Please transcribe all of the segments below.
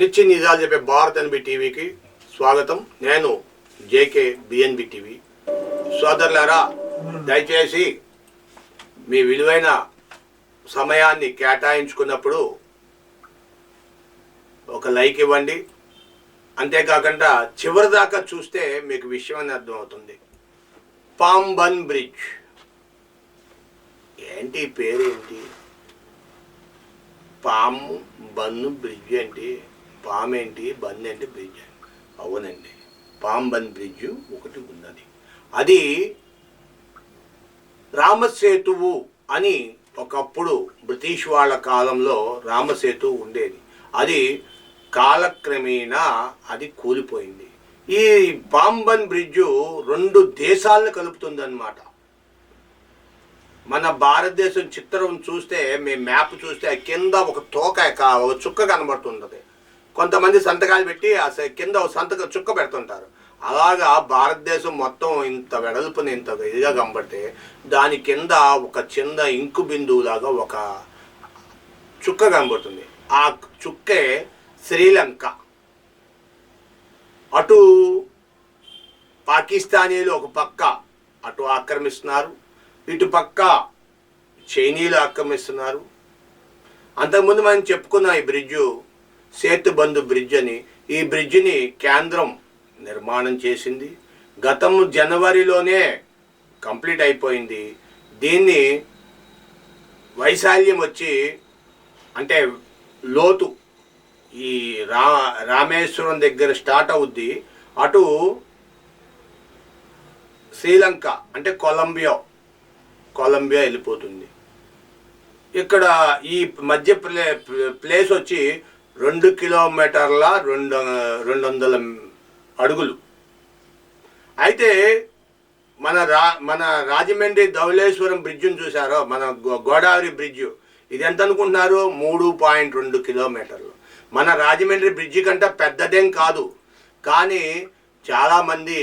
నిత్య నిజాలు చెప్పే భారత్ ఎన్బి టీవీకి స్వాగతం. నేను జేకే బిఎన్బి టీవీ. సోదరులారా, దయచేసి మీ విలువైన సమయాన్ని కేటాయించుకున్నప్పుడు ఒక లైక్ ఇవ్వండి. అంతేకాకుండా చివరి దాకా చూస్తే మీకు విషయం అని అర్థమవుతుంది. పాంబన్ బ్రిడ్జ్ ఏంటి, పేరేంటి? పాము బన్ను బ్రిడ్జ్ ఏంటి? పామేంటి, బన్ ఏంటి, బ్రిడ్జ్ ఏంటి? అవునండి, పాంబన్ బ్రిడ్జ్ ఒకటి ఉన్నది. అది రామసేతువు అని ఒకప్పుడు బ్రిటిష్ వాళ్ళ కాలంలో రామసేతువు ఉండేది. అది కాలక్రమేణా అది కూలిపోయింది. ఈ పాంబన్ బ్రిడ్జు 2 దేశాలను కలుపుతుందన్నమాట. మన భారతదేశం చిత్రం చూస్తే, మీ మ్యాప్ చూస్తే కింద ఒక తోక ఒక చుక్క కనబడుతుంటుంది. కొంతమంది సంతకాలు పెట్టి కింద ఒక చుక్క పెడుతుంటారు. అలాగా భారతదేశం మొత్తం ఇంత వెడల్పుని ఇంత ఇదిగా కనబడితే దాని కింద ఒక చిన్న ఇంకు బిందువులాగా ఒక చుక్క కనబడుతుంది. ఆ చుక్కే శ్రీలంక. అటు పాకిస్తానీలు ఒక పక్క అటు ఆక్రమిస్తున్నారు, ఇటు పక్క చైనీయులు ఆక్రమిస్తున్నారు. అంతకుముందు మనం చెప్పుకున్న ఈ బ్రిడ్జు సేతుబంధు బ్రిడ్జ్ అని. ఈ బ్రిడ్జిని కేంద్రం నిర్మాణం చేసింది. గతం జనవరిలోనే కంప్లీట్ అయిపోయింది. దీన్ని వైశాల్యం వచ్చి అంటే లోతు ఈ రామేశ్వరం దగ్గర స్టార్ట్ అవుద్ది. అటు శ్రీలంక అంటే కొలంబియా వెళ్ళిపోతుంది. ఇక్కడ ఈ మధ్య ప్లేస్ వచ్చి 2 కిలోమీటర్ల 200 అడుగులు. అయితే మన రాజమండ్రి ధవళేశ్వరం బ్రిడ్జిని చూసారో, మన గోదావరి బ్రిడ్జ్, ఇది ఎంత అనుకుంటున్నారు? 3.2 కిలోమీటర్లు. మన రాజమండ్రి బ్రిడ్జి కంటే పెద్దదేం కాదు, కానీ చాలామంది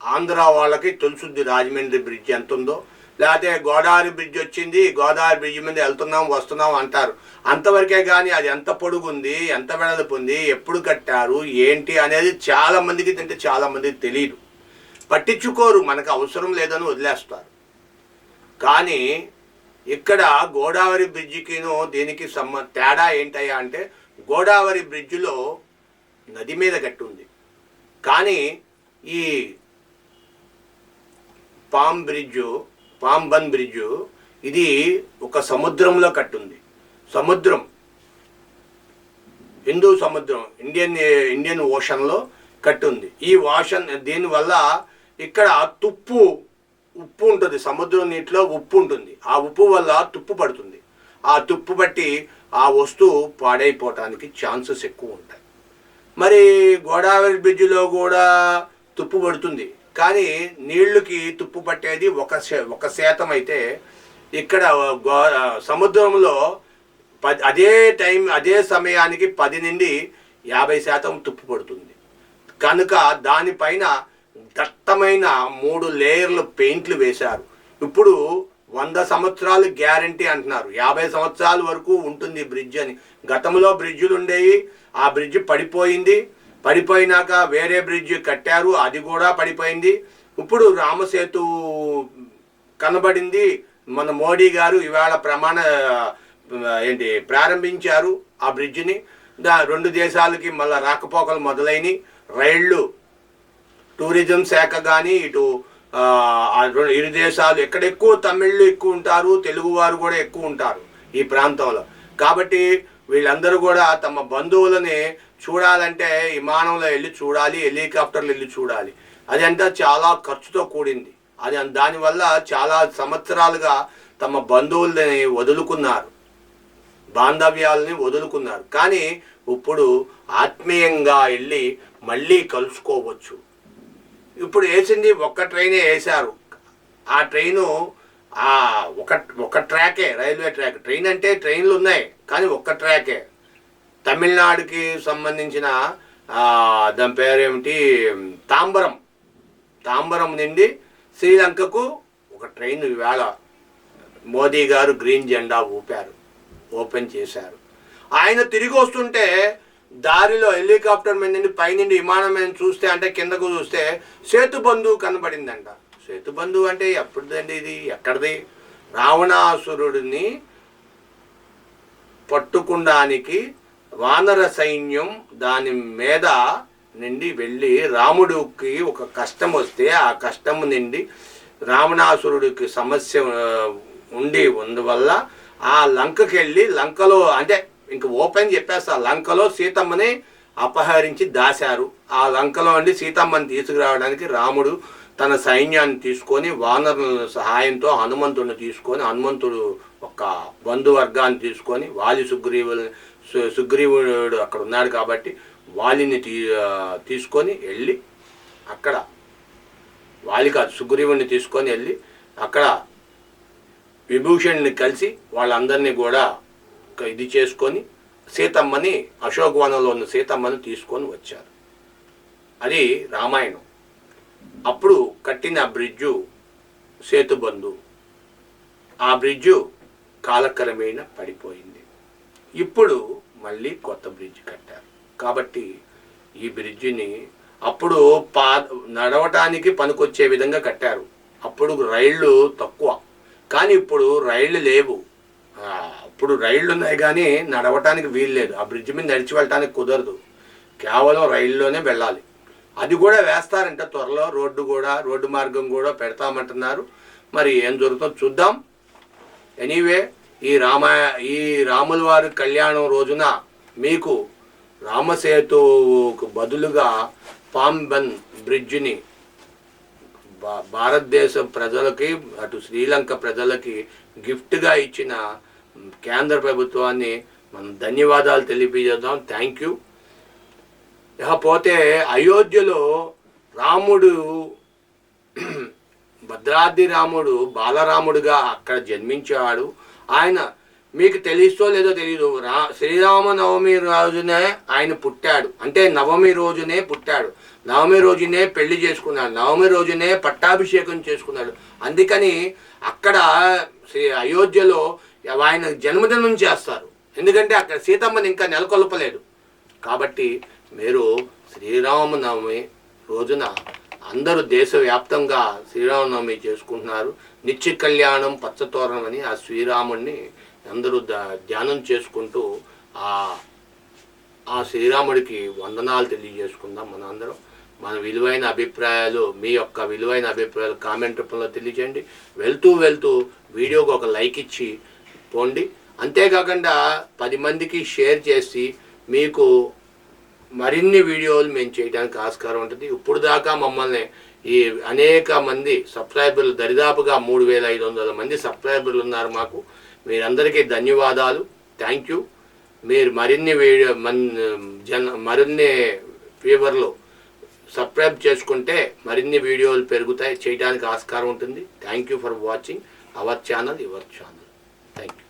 ఆంధ్ర వాళ్ళకి తెలుసుద్ది రాజమండ్రి బ్రిడ్జ్ ఎంత ఉందో. లేకపోతే గోదావరి బ్రిడ్జ్ వచ్చింది, గోదావరి బ్రిడ్జ్ మీద వెళ్తున్నాం వస్తున్నాం అంటారు. అంతవరకే కానీ అది ఎంత పొడుగుంది, ఎంత వెడల్పు ఉంది, ఎప్పుడు కట్టారు, ఏంటి అనేది చాలామందికి తెలియదు. పట్టించుకోరు, మనకు అవసరం లేదని వదిలేస్తారు. కానీ ఇక్కడ గోదావరి బ్రిడ్జికిను దీనికి తేడా ఏంటయ్యా అంటే, గోదావరి బ్రిడ్జిలో నది మీద కట్టి ఉంది, కానీ ఈ పాంబన్ బ్రిడ్జు ఇది ఒక సముద్రంలో కట్టుంది. సముద్రం, హిందూ సముద్రం, ఇండియన్ ఓషన్లో కట్టుంది. ఈ ఓషన్ దీనివల్ల ఇక్కడ ఉప్పు ఉంటుంది. సముద్రం నీటిలో ఉప్పు ఉంటుంది. ఆ ఉప్పు వల్ల తుప్పు పడుతుంది. ఆ తుప్పు బట్టి ఆ వస్తువు పాడైపోవటానికి ఛాన్సెస్ ఎక్కువ ఉంటాయి. మరి గోదావరి బ్రిడ్జిలో కూడా తుప్పు పడుతుంది, కానీ నీళ్ళకి తుప్పు పట్టేది 1% అయితే ఇక్కడ సముద్రంలో అదే సమయానికి 10 నుండి 50% తుప్పు పడుతుంది. కనుక దానిపైన దట్టమైన 3 లేయర్లు పెయింట్లు వేశారు. ఇప్పుడు 100 సంవత్సరాలు గ్యారంటీ అంటున్నారు. 50 సంవత్సరాల వరకు ఉంటుంది బ్రిడ్జ్ అని. గతంలో బ్రిడ్జులు ఉండేవి, ఆ బ్రిడ్జ్ పడిపోయినాక వేరే బ్రిడ్జ్ కట్టారు, అది కూడా పడిపోయింది. ఇప్పుడు రామసేతు కనబడింది. మన మోడీ గారు ఇవాళ ప్రారంభించారు ఆ బ్రిడ్జిని. 2 దేశాలకి మళ్ళీ రాకపోకలు మొదలైనవి. రైళ్ళు, టూరిజం శాఖ కానీ ఇటు 2 దేశాలు, ఎక్కడ ఎక్కువ తమిళ్లు ఎక్కువ ఉంటారు, తెలుగు వారు కూడా ఎక్కువ ఉంటారు ఈ ప్రాంతంలో. కాబట్టి వీళ్ళందరూ కూడా తమ బంధువులని చూడాలంటే విమానంలో వెళ్ళి చూడాలి, హెలికాప్టర్లు వెళ్ళి చూడాలి. అదంతా చాలా ఖర్చుతో కూడింది. దానివల్ల చాలా సంవత్సరాలుగా తమ బంధువులని వదులుకున్నారు, బాంధవ్యాలని వదులుకున్నారు. కానీ ఇప్పుడు ఆత్మీయంగా వెళ్ళి మళ్ళీ కలుసుకోవచ్చు. ఇప్పుడు వేసింది ఒక్క ట్రైనే వేశారు. ఆ ట్రైను ఒక ట్రాకే, రైల్వే ట్రాక్. ట్రైన్ అంటే ట్రైన్లు ఉన్నాయి, కానీ ఒక్క ట్రాకే. తమిళనాడుకి సంబంధించిన దాని పేరేమిటి, తాంబరం నుండి శ్రీలంకకు ఒక ట్రైన్ ఇవాళ మోదీ గారు గ్రీన్ జెండా ఓపెన్ చేశారు. ఆయన తిరిగి వస్తుంటే దారిలో హెలికాప్టర్ మీద నుండి పైనుండి విమానం మీద చూస్తే అంటే కిందకు చూస్తే సేతుబంధు కనబడిందంట. సేతుబంధు అంటే ఎప్పుడుదండి ఇది, ఎక్కడిది? రావణాసురుడిని పట్టుకుండానికి వానర సైన్యం దాని మీద నుండి వెళ్ళి రాముడికి ఒక కష్టం వస్తే ఆ కష్టం నుండి రావణాసురుడికి సమస్య అందువల్ల ఆ లంకకి వెళ్ళి లంకలో అంటే ఇంక ఓపెన్ చెప్పేస్తా, లంకలో సీతమ్మని అపహరించి దాశారు. ఆ లంకలో అండి సీతమ్మని తీసుకురావడానికి రాముడు తన సైన్యాన్ని తీసుకొని వానరుల సహాయంతో హనుమంతుడిని తీసుకొని, హనుమంతుడు ఒక బంధువర్గాన్ని తీసుకొని సుగ్రీవుడు అక్కడ ఉన్నాడు కాబట్టి వాలిని తీసుకొని వెళ్ళి అక్కడ సుగ్రీవుడిని తీసుకొని వెళ్ళి అక్కడ విభూషణ్ని కలిసి వాళ్ళందరినీ కూడా ఇది చేసుకొని సీతమ్మని అశోకవనంలో ఉన్న సీతమ్మని తీసుకొని వచ్చారు. అది రామాయణం. అప్పుడు కట్టిన బ్రిడ్జు సేతుబంధు. ఆ బ్రిడ్జు కాలక్రమేణా పడిపోయింది. ఇప్పుడు మళ్ళీ కొత్త బ్రిడ్జ్ కట్టారు. కాబట్టి ఈ బ్రిడ్జిని అప్పుడు నడవటానికి పనికొచ్చే విధంగా కట్టారు. అప్పుడు రైళ్ళు తక్కువ, కానీ ఇప్పుడు రైళ్ళు లేవు. ఇప్పుడు రైళ్ళు ఉన్నాయి కానీ నడవటానికి వీలు లేదు. ఆ బ్రిడ్జ్ మీద నడిచి వెళ్ళటానికి కుదరదు, కేవలం రైల్లోనే వెళ్ళాలి. అది కూడా వేస్తారంట త్వరలో. రోడ్డు మార్గం కూడా పెడతామంటున్నారు. మరి ఏం జరుగుతుందో చూద్దాం. ఎనీవే ఈ రాముల వారి కళ్యాణం రోజున మీకు రామసేతుకు బదులుగా పాంబన్ బ్రిడ్జిని భారతదేశం ప్రజలకి అటు శ్రీలంక ప్రజలకి గిఫ్ట్గా ఇచ్చిన కేంద్ర ప్రభుత్వాన్ని మనం ధన్యవాదాలు తెలియజేద్దాం. Thank you. ఇకపోతే అయోధ్యలో రాముడు భద్రాద్రి రాముడు బాలరాముడుగా అక్కడ జన్మించాడు. ఆయన మీకు తెలుసో లేదో తెలియదు, శ్రీరామనవమి రోజునే ఆయన పుట్టాడు. అంటే నవమి రోజునే పుట్టాడు, నవమి రోజునే పెళ్లి చేసుకున్నాడు, నవమి రోజునే పట్టాభిషేకం చేసుకున్నాడు. అందుకని అక్కడ అయోధ్యలో ఆయన జన్మదినం చేస్తారు. ఎందుకంటే అక్కడ సీతమ్మని ఇంకా నెలకొల్పలేదు. కాబట్టి మీరు శ్రీరామనవమి రోజున అందరూ దేశవ్యాప్తంగా శ్రీరామనవమి చేసుకుంటున్నారు. నిత్య కళ్యాణం పచ్చతోరణం అని ఆ శ్రీరాముడిని అందరూ ధ్యానం చేసుకుంటూ ఆ శ్రీరాముడికి వందనాలు తెలియజేసుకుందాం. మన అందరం మన విలువైన అభిప్రాయాలు, మీ యొక్క విలువైన అభిప్రాయాలు కామెంట్ రూపంలో తెలియజేయండి. వెళ్తూ వీడియోకి ఒక లైక్ ఇచ్చి పోండి. అంతేకాకుండా 10 మందికి షేర్ చేసి మీకు మరిన్ని వీడియోలు మేము చేయడానికి ఆస్కారం ఉంటుంది. ఇప్పుడు దాకా మమ్మల్ని ఈ అనేక మంది సబ్స్క్రైబర్లు, దరిదాపుగా 3500 మంది సబ్స్క్రైబర్లు ఉన్నారు మాకు. మీరందరికీ ధన్యవాదాలు. Thank you. మీరు మరిన్ని ఫీవర్లో సబ్స్క్రైబ్ చేసుకుంటే మరిన్ని వీడియోలు చేయడానికి ఆస్కారం ఉంటుంది. Thank you for watching our channel, your channel. Thank you.